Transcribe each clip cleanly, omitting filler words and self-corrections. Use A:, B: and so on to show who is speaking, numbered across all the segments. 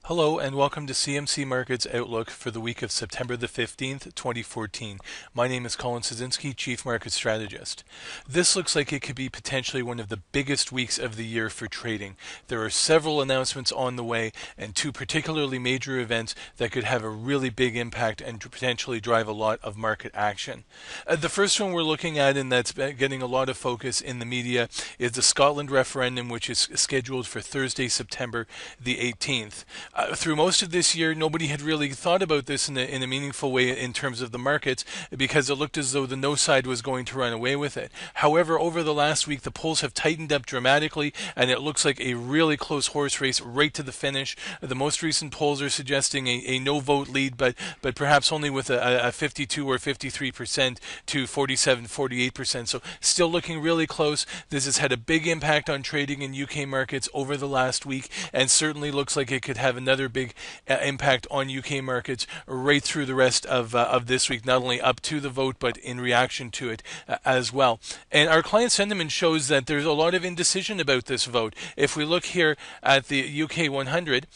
A: Hello and welcome to CMC Markets Outlook for the week of September the 15th, 2014. My name is Colin Szynski, Chief Market Strategist. This looks like it could be potentially one of the biggest weeks of the year for trading. There are several announcements on the way and two particularly major events that could have a really big impact and potentially drive a lot of market action. The first one we're looking at, and that's getting a lot of focus in the media, is the Scotland referendum, which is scheduled for Thursday, September the 18th. Through most of this year, nobody had really thought about this in a meaningful way in terms of the markets because it looked as though the no side was going to run away with it. However, over the last week, the polls have tightened up dramatically, and it looks like a really close horse race right to the finish. The most recent polls are suggesting a no-vote lead, but perhaps only with a 52 or 53% to 47, 48%. So still looking really close. This has had a big impact on trading in UK markets over the last week, and certainly looks like it could have another big impact on UK markets right through the rest of this week, not only up to the vote, but in reaction to it as well. And our client sentiment shows that there's a lot of indecision about this vote. If we look here at the UK 100,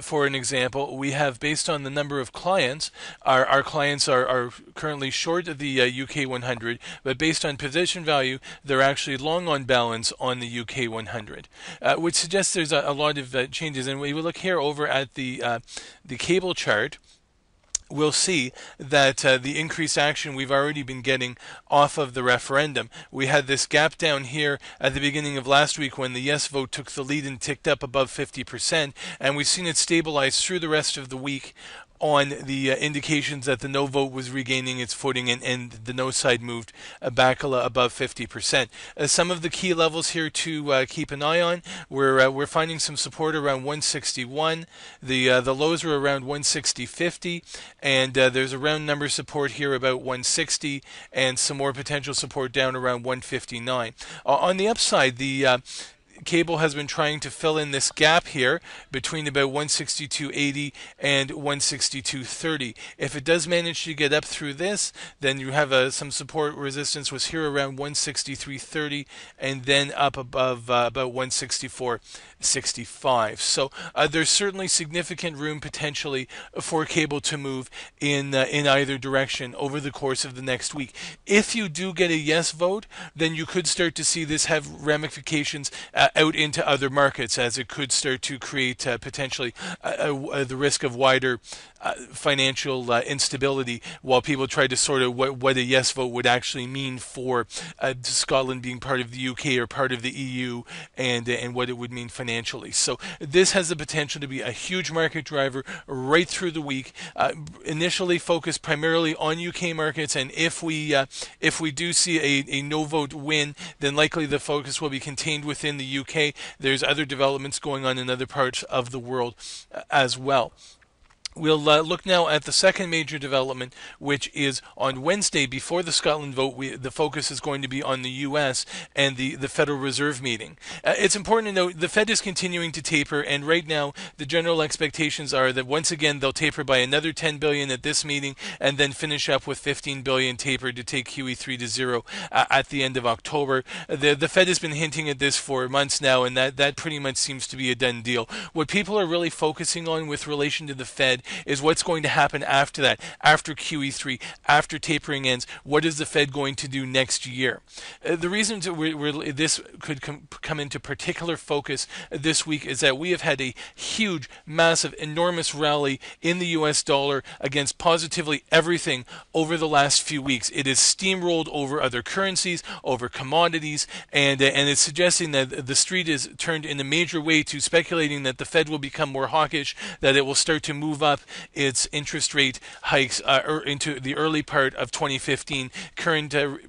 A: for an example, we have, based on the number of clients, our clients are currently short of the UK 100, but based on position value, they're actually long on balance on the UK 100, which suggests there's a lot of changes. And we look here over at the cable chart, we'll see that the increased action we've already been getting off of the referendum. We had this gap down here at the beginning of last week when the yes vote took the lead and ticked up above 50%, and we've seen it stabilize through the rest of the week on the indications that the no vote was regaining its footing and the no side moved back above 50%. Some of the key levels here to keep an eye on, we're finding some support around 161. The lows are around 160.50, and there's a round number support here about 160, and some more potential support down around 159. On the upside, the cable has been trying to fill in this gap here between about 162.80 and 162.30. If it does manage to get up through this, then you have some support resistance was here around 163.30 and then up above about 164.65. So there's certainly significant room potentially for cable to move in either direction over the course of the next week. If you do get a yes vote, then you could start to see this have ramifications out into other markets, as it could start to create potentially the risk of wider financial instability while people try to sort of what a yes vote would actually mean for Scotland being part of the UK or part of the EU, and what it would mean financially. So this has the potential to be a huge market driver right through the week. Initially focused primarily on UK markets, and if we do see a no vote win, then likely the focus will be contained within the UK. There's other developments going on in other parts of the world as well. We'll look now at the second major development, which is on Wednesday before the Scotland vote. The focus is going to be on the U.S. and the Federal Reserve meeting. It's important to note the Fed is continuing to taper, and right now the general expectations are that once again they'll taper by another 10 billion at this meeting, and then finish up with 15 billion tapered to take QE3 to zero at the end of October. The Fed has been hinting at this for months now, and that pretty much seems to be a done deal. What people are really focusing on with relation to the Fed is what's going to happen after that, after QE3, after tapering ends. What is the Fed going to do next year? The reason this could come into particular focus this week is that we have had a huge, massive, enormous rally in the US dollar against positively everything over the last few weeks. It is steamrolled over other currencies, over commodities, and it's suggesting that the street is turned in a major way to speculating that the Fed will become more hawkish, that it will start to move up its interest rate hikes into the early part of 2015.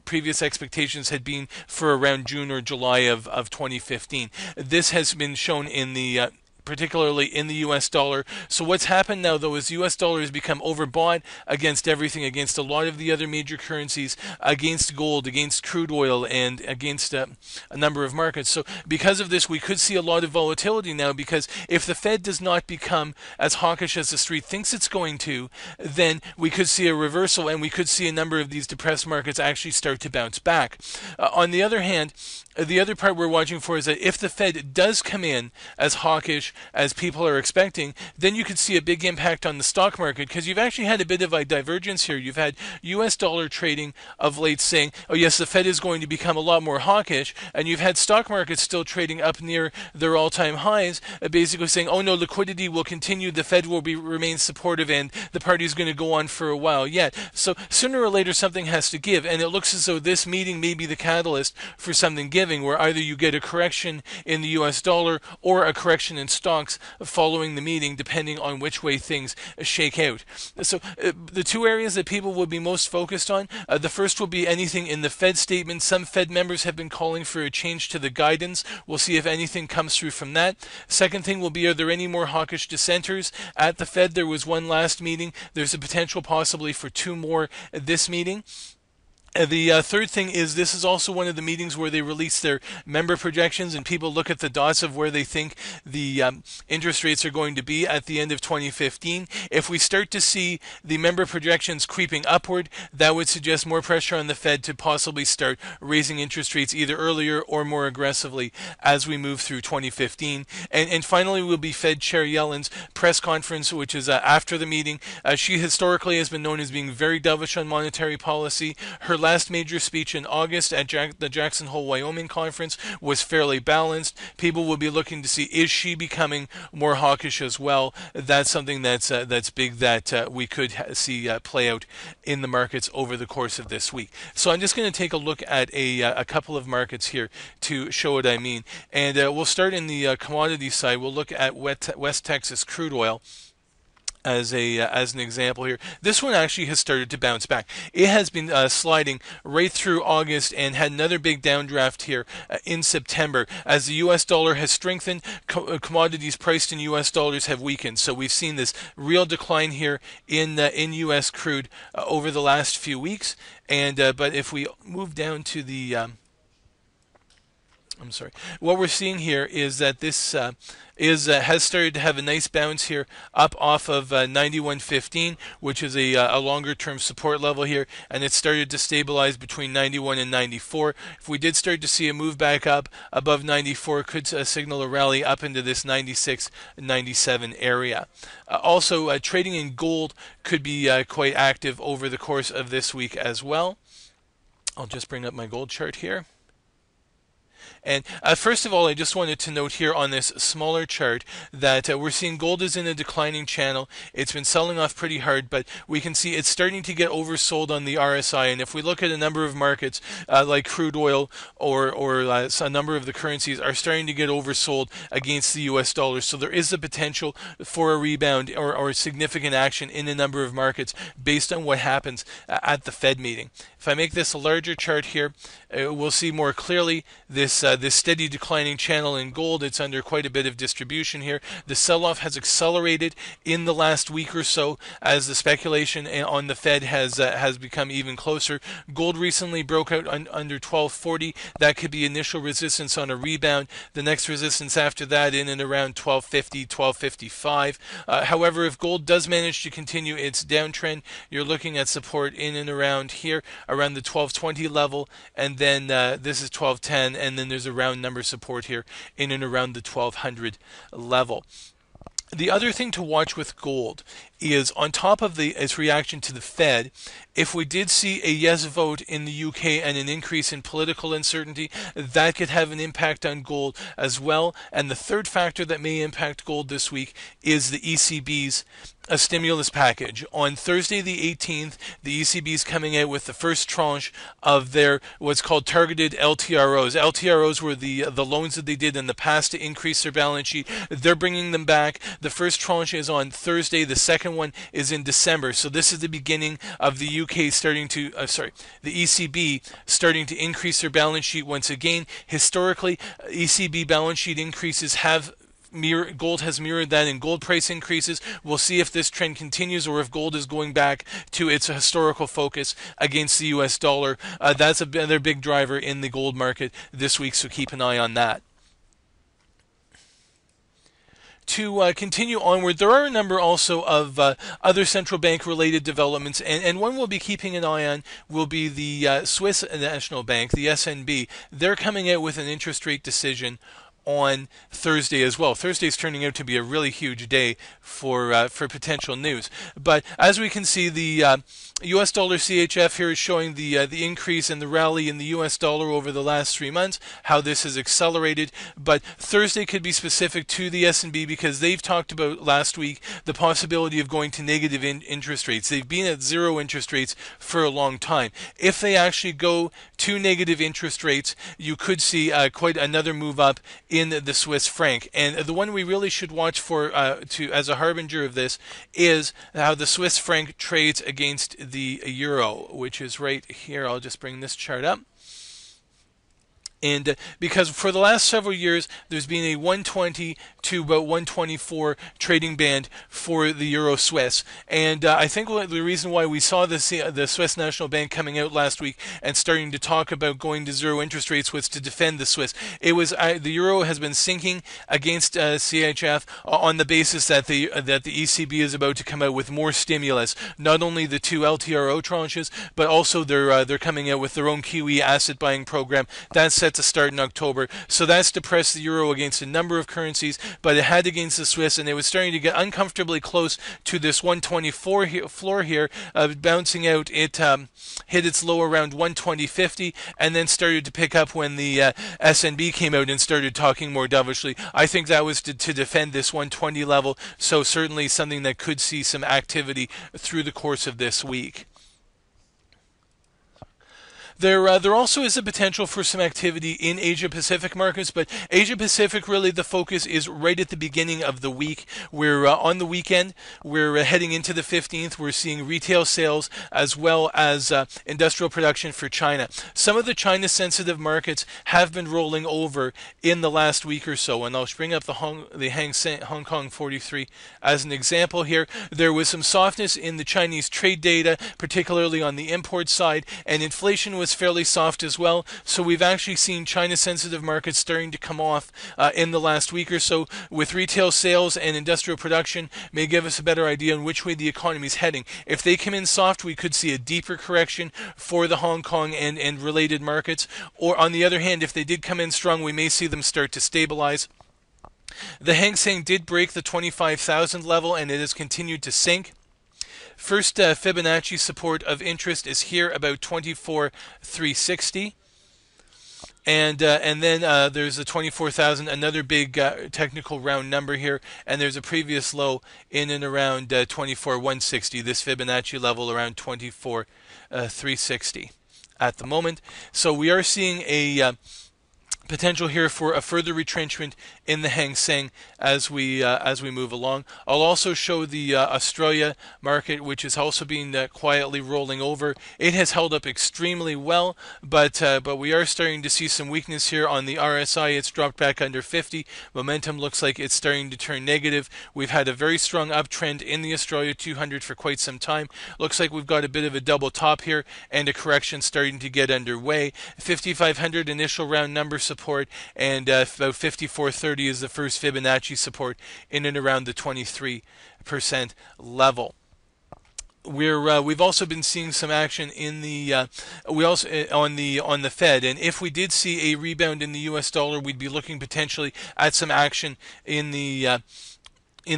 A: Previous expectations had been for around June or July of 2015. This has been shown in the particularly in the US dollar. So what's happened now, though, is US dollar has become overbought against everything, against a lot of the other major currencies, against gold, against crude oil, and against a number of markets. So because of this, we could see a lot of volatility now, because if the Fed does not become as hawkish as the street thinks it's going to, then we could see a reversal, and we could see a number of these depressed markets actually start to bounce back. On the other hand, the other part we're watching for is that if the Fed does come in as hawkish hawkish as people are expecting, then you could see a big impact on the stock market, because you've actually had a bit of a divergence here. You've had US dollar trading of late saying, oh yes, the Fed is going to become a lot more hawkish, and you've had stock markets still trading up near their all-time highs, basically saying, oh no, liquidity will continue, the Fed will remain supportive, and the party is going to go on for a while yet. So sooner or later something has to give, and it looks as though this meeting may be the catalyst for something giving, where either you get a correction in the US dollar or a correction in stocks following the meeting, depending on which way things shake out. So the two areas that people will be most focused on, the first will be anything in the Fed statement. Some Fed members have been calling for a change to the guidance. We'll see if anything comes through from that. Second thing will be, are there any more hawkish dissenters at the Fed? There was one last meeting. There's a potential possibly for two more at this meeting. The third thing is, this is also one of the meetings where they release their member projections, and people look at the dots of where they think the interest rates are going to be at the end of 2015. If we start to see the member projections creeping upward, that would suggest more pressure on the Fed to possibly start raising interest rates either earlier or more aggressively as we move through 2015. And finally will be Fed Chair Yellen's press conference, which is after the meeting. She historically has been known as being very dovish on monetary policy. Her last major speech in August at the Jackson Hole, Wyoming conference was fairly balanced. People will be looking to see, is she becoming more hawkish as well? That's something that's big that we could see play out in the markets over the course of this week. So I'm just going to take a look at a couple of markets here to show what I mean. And we'll start in the commodity side. We'll look at West Texas crude oil as an example here. This one actually has started to bounce back. It has been sliding right through August and had another big downdraft here in September. As the US dollar has strengthened, commodities priced in US dollars have weakened. So we've seen this real decline here in US crude over the last few weeks. And but if we move down to the I'm sorry. What we're seeing here is that this has started to have a nice bounce here up off of 91.15, which is a longer-term support level here, and it started to stabilize between 91 and 94. If we did start to see a move back up above 94, could signal a rally up into this 96, 97 area. Also, trading in gold could be quite active over the course of this week as well. I'll just bring up my gold chart here. And first of all, I just wanted to note here on this smaller chart that we're seeing gold is in a declining channel. It's been selling off pretty hard, but we can see it's starting to get oversold on the RSI. And if we look at a number of markets like crude oil or a number of the currencies are starting to get oversold against the US dollar. So there is the potential for a rebound or significant action in a number of markets based on what happens at the Fed meeting. If I make this a larger chart here, we'll see more clearly this steady declining channel in gold. It's under quite a bit of distribution here. The sell-off has accelerated in the last week or so as the speculation on the Fed has become even closer. Gold recently broke out under 1240. That could be initial resistance on a rebound. The next resistance after that in and around 1250, 1255. However, if gold does manage to continue its downtrend, you're looking at support in and around here, around the 1220 level, and then this is 1210, and then there's a round number support here in and around the 1200 level. The other thing to watch with gold is, on top of its reaction to the Fed, if we did see a yes vote in the UK and an increase in political uncertainty, that could have an impact on gold as well. And the third factor that may impact gold this week is the ECB's a stimulus package. On Thursday the 18th, the ECB is coming out with the first tranche of their what's called targeted LTROs. LTROs were the loans that they did in the past to increase their balance sheet. They're bringing them back. The first tranche is on Thursday. The second one is in December. So this is the beginning of the UK starting to, the ECB starting to increase their balance sheet once again. Historically, ECB balance sheet increases have gold has mirrored that in gold price increases. We'll see if this trend continues or if gold is going back to its historical focus against the US dollar. That's another big driver in the gold market this week, so keep an eye on that. To continue onward, there are a number also of other central bank related developments, and one we'll be keeping an eye on will be the Swiss National Bank, the SNB. They're coming out with an interest rate decision on Thursday as well. Thursday's turning out to be a really huge day for potential news. But as we can see, the U.S. dollar CHF here is showing the increase and the rally in the U.S. dollar over the last 3 months, how this has accelerated. But Thursday could be specific to the S&B because they've talked about last week the possibility of going to negative interest rates. They've been at zero interest rates for a long time. If they actually go to negative interest rates, you could see quite another move up in the Swiss franc. And the one we really should watch for as a harbinger of this is how the Swiss franc trades against the euro, which is right here. I'll just bring this chart up. And because for the last several years, there's been a 120 to about 124 trading band for the Euro Swiss. And I think the reason why we saw the Swiss National Bank coming out last week and starting to talk about going to zero interest rates was to defend the Swiss. It was the euro has been sinking against CHF on the basis that the ECB is about to come out with more stimulus. Not only the two LTRO tranches, but also they're coming out with their own QE asset buying program. That's set to start in October. So that's depressed the euro against a number of currencies, but it had against the Swiss, and it was starting to get uncomfortably close to this 124 floor here, bouncing out. It hit its low around 120.50 and then started to pick up when the SNB came out and started talking more dovishly. I think that was to defend this 120 level, so certainly something that could see some activity through the course of this week. There also is a potential for some activity in Asia-Pacific markets, but Asia-Pacific, really the focus is right at the beginning of the week. We're on the weekend. We're heading into the 15th. We're seeing retail sales as well as industrial production for China. Some of the China-sensitive markets have been rolling over in the last week or so, and I'll bring up the Hong Kong 43 as an example here. There was some softness in the Chinese trade data, particularly on the import side, and inflation was fairly soft as well. So we've actually seen China-sensitive markets starting to come off in the last week or so, with retail sales and industrial production may give us a better idea on which way the economy is heading. If they come in soft, we could see a deeper correction for the Hong Kong and related markets. Or on the other hand, if they did come in strong, we may see them start to stabilize. The Hang Seng did break the 25,000 level, and it has continued to sink. First Fibonacci support of interest is here about 24,360. And then there's a 24,000, another big technical round number here, and there's a previous low in and around 24,160. This Fibonacci level around 24,360 at the moment. So we are seeing a potential here for a further retrenchment in the Hang Seng as we move along. I'll also show the Australia market, which has also been quietly rolling over. It has held up extremely well, but we are starting to see some weakness here on the RSI. It's dropped back under 50. Momentum looks like it's starting to turn negative. We've had a very strong uptrend in the Australia 200 for quite some time. Looks like we've got a bit of a double top here and a correction starting to get underway. 5,500 initial round number support, and about 54.30 is the first Fibonacci support in and around the 23% level. We've also been seeing some action in the on the Fed, and if we did see a rebound in the U.S. dollar, we'd be looking potentially at some action in the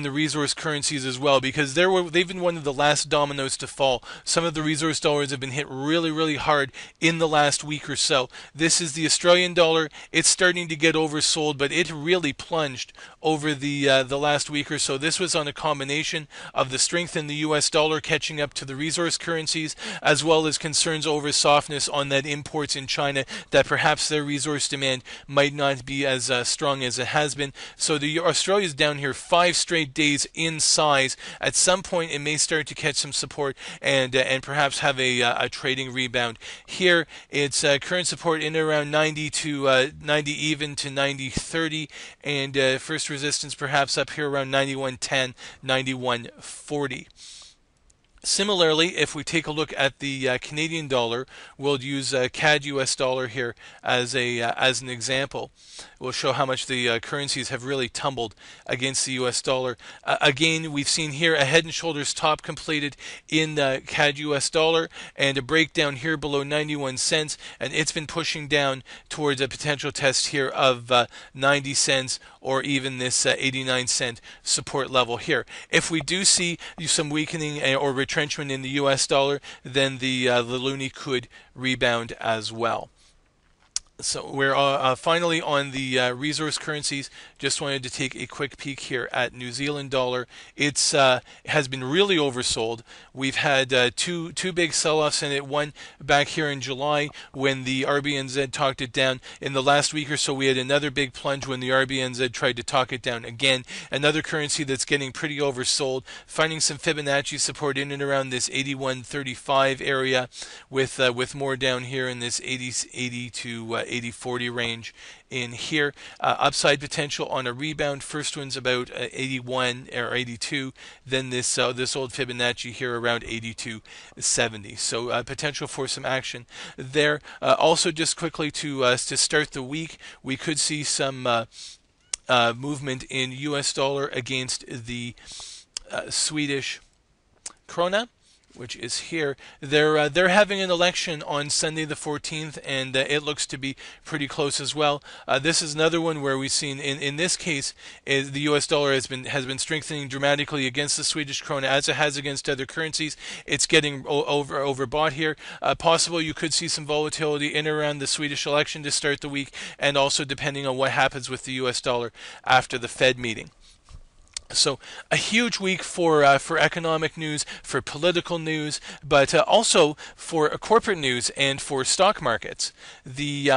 A: resource currencies as well, because they've been one of the last dominoes to fall. Some of the resource dollars have been hit really, really hard in the last week or so. This is the Australian dollar. It's starting to get oversold, but it really plunged over the last week or so. This was on a combination of the strength in the U.S. dollar catching up to the resource currencies, as well as concerns over softness on that imports in China, that perhaps their resource demand might not be as strong as it has been. So the Australia's down here 5 straight days in size. At some point, it may start to catch some support and perhaps have a trading rebound. Here, it's current support in around 90 to 90 even to 90.30, and first resistance perhaps up here around 91.10, 91.40. Similarly, if we take a look at the Canadian dollar, we'll use CAD US dollar here as an example. We'll show how much the currencies have really tumbled against the US dollar. Again, we've seen here a head and shoulders top completed in CAD US dollar and a breakdown here below 91 cents, and it's been pushing down towards a potential test here of 90 cents or even this 89-cent support level here. If we do see some weakening or retrenchment in the US dollar, then the loonie could rebound as well. So we're finally on the resource currencies. Just wanted to take a quick peek here at New Zealand dollar. It's has been really oversold. We've had two big sell-offs in it. One back here in July when the RBNZ talked it down. In the last week or so, we had another big plunge when the RBNZ tried to talk it down again. Another currency that's getting pretty oversold. Finding some Fibonacci support in and around this 81.35 area, with more down here in this 80 to 80-40 range in here. Upside potential on a rebound. First one's about 81 or 82. Then this old Fibonacci here around 82.70. So potential for some action there. Also, just quickly to start the week, we could see some movement in US dollar against the Swedish krona, which is here. They're having an election on Sunday the 14th, and it looks to be pretty close as well. This is another one where we've seen, in this case, the U.S. dollar has been strengthening dramatically against the Swedish krona as it has against other currencies. It's getting overbought here. Possible you could see some volatility in and around the Swedish election to start the week, and also depending on what happens with the U.S. dollar after the Fed meeting. So a huge week for economic news, for political news, but also for corporate news and for stock markets. The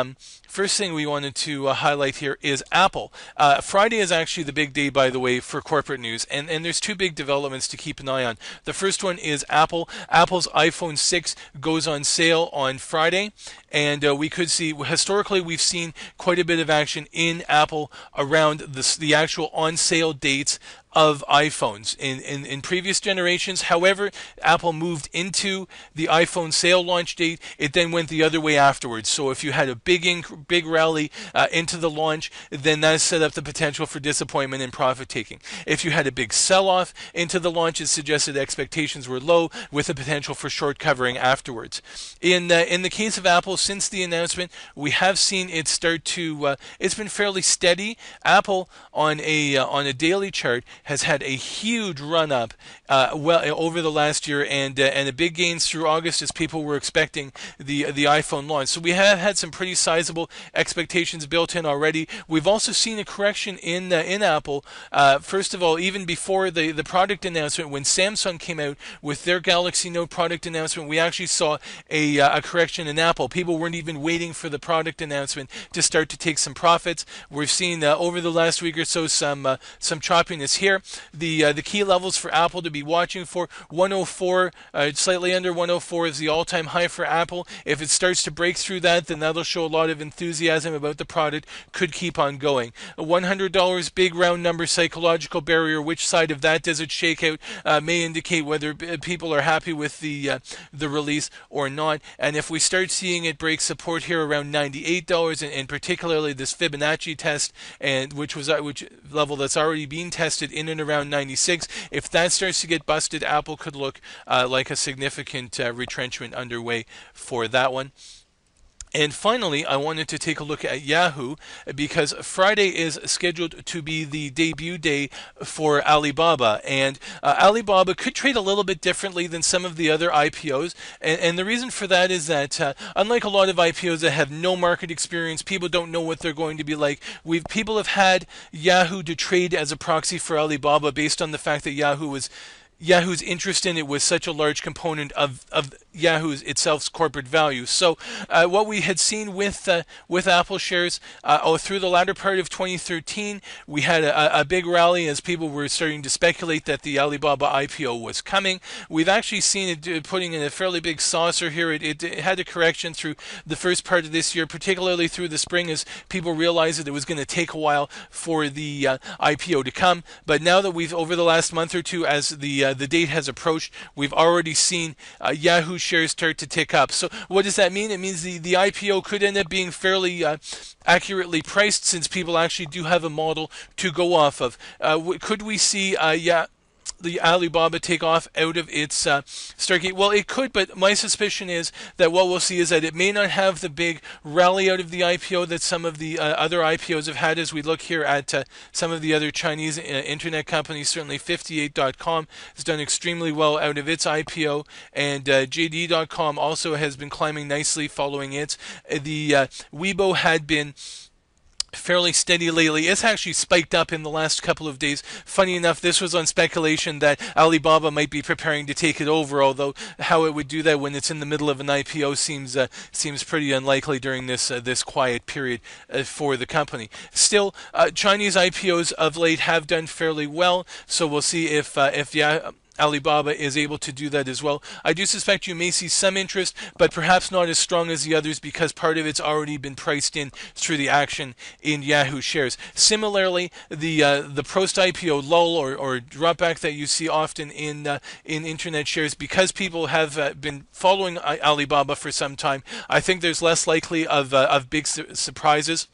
A: first thing we wanted to highlight here is Apple. Friday is actually the big day, by the way, for corporate news, and there's two big developments to keep an eye on. The first one is Apple. Apple's iPhone 6 goes on sale on Friday, and we could see, historically, we've seen quite a bit of action in Apple around the actual on-sale dates of iPhones in previous generations. However, Apple moved into the iPhone sale launch date. It then went the other way afterwards. So if you had a big rally into the launch, then that set up the potential for disappointment and profit taking. If you had a big sell-off into the launch, it suggested expectations were low with a potential for short covering afterwards. In the case of Apple, since the announcement, we have seen it start to. It's been fairly steady. Apple on a daily chart has had a huge run up over the last year, and a big gains through August as people were expecting the iPhone launch. So we have had some pretty sizable expectations built in already. We've also seen a correction in Apple. First of all, even before the product announcement, when Samsung came out with their Galaxy Note product announcement, we actually saw a correction in Apple. People weren't even waiting for the product announcement to start to take some profits. We've seen over the last week or so some choppiness here. The key levels for Apple to be watching for: 104, slightly under 104 is the all-time high for Apple. If it starts to break through that, then that'll show a lot of enthusiasm about the product. Could keep on going. $100, big round number, psychological barrier. Which side of that does it shake out? May indicate whether people are happy with the release or not. And if we start seeing it break support here around $98, and particularly this Fibonacci test, and which level that's already being tested in and around 96, if that starts to get busted, Apple could look like a significant retrenchment underway for that one. And finally, I wanted to take a look at Yahoo, because Friday is scheduled to be the debut day for Alibaba, and Alibaba could trade a little bit differently than some of the other IPOs, and the reason for that is that unlike a lot of IPOs that have no market experience, people don't know what they're going to be like. People have had Yahoo to trade as a proxy for Alibaba based on the fact that Yahoo's interest in it was such a large component of Yahoo's itself's corporate value. So what we had seen with Apple shares through the latter part of 2013, we had a big rally as people were starting to speculate that the Alibaba IPO was coming. We've actually seen it putting in a fairly big saucer here. It had a correction through the first part of this year, particularly through the spring, as people realized that it was going to take a while for the IPO to come. But now that over the last month or two, as the the date has approached, we've already seen Yahoo shares start to tick up. So what does that mean? It means the IPO could end up being fairly accurately priced, since people actually do have a model to go off of. Could we see the Alibaba take off out of its Stargate? Well, it could, but my suspicion is that what we'll see is that it may not have the big rally out of the IPO that some of the other IPOs have had. As we look here at some of the other Chinese internet companies, certainly 58.com has done extremely well out of its IPO, and JD.com also has been climbing nicely following its. The Weibo had been fairly steady lately. It's actually spiked up in the last couple of days. Funny enough, this was on speculation that Alibaba might be preparing to take it over, although how it would do that when it's in the middle of an IPO seems pretty unlikely during this quiet period for the company. Still, Chinese IPOs of late have done fairly well, so we'll see if Alibaba is able to do that as well. I do suspect you may see some interest, but perhaps not as strong as the others, because part of it's already been priced in through the action in Yahoo shares. Similarly, the post-IPO lull or dropback that you see often in internet shares, because people have been following Alibaba for some time, I think there's less likely of big surprises.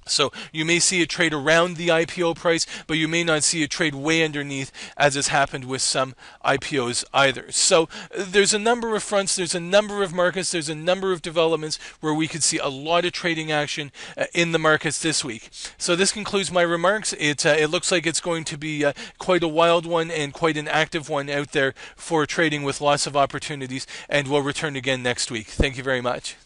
A: So you may see a trade around the IPO price, but you may not see a trade way underneath, as has happened with some IPOs either. So there's a number of fronts, there's a number of markets, there's a number of developments where we could see a lot of trading action in the markets this week. So this concludes my remarks. It looks like it's going to be quite a wild one and quite an active one out there for trading, with lots of opportunities, and we'll return again next week. Thank you very much.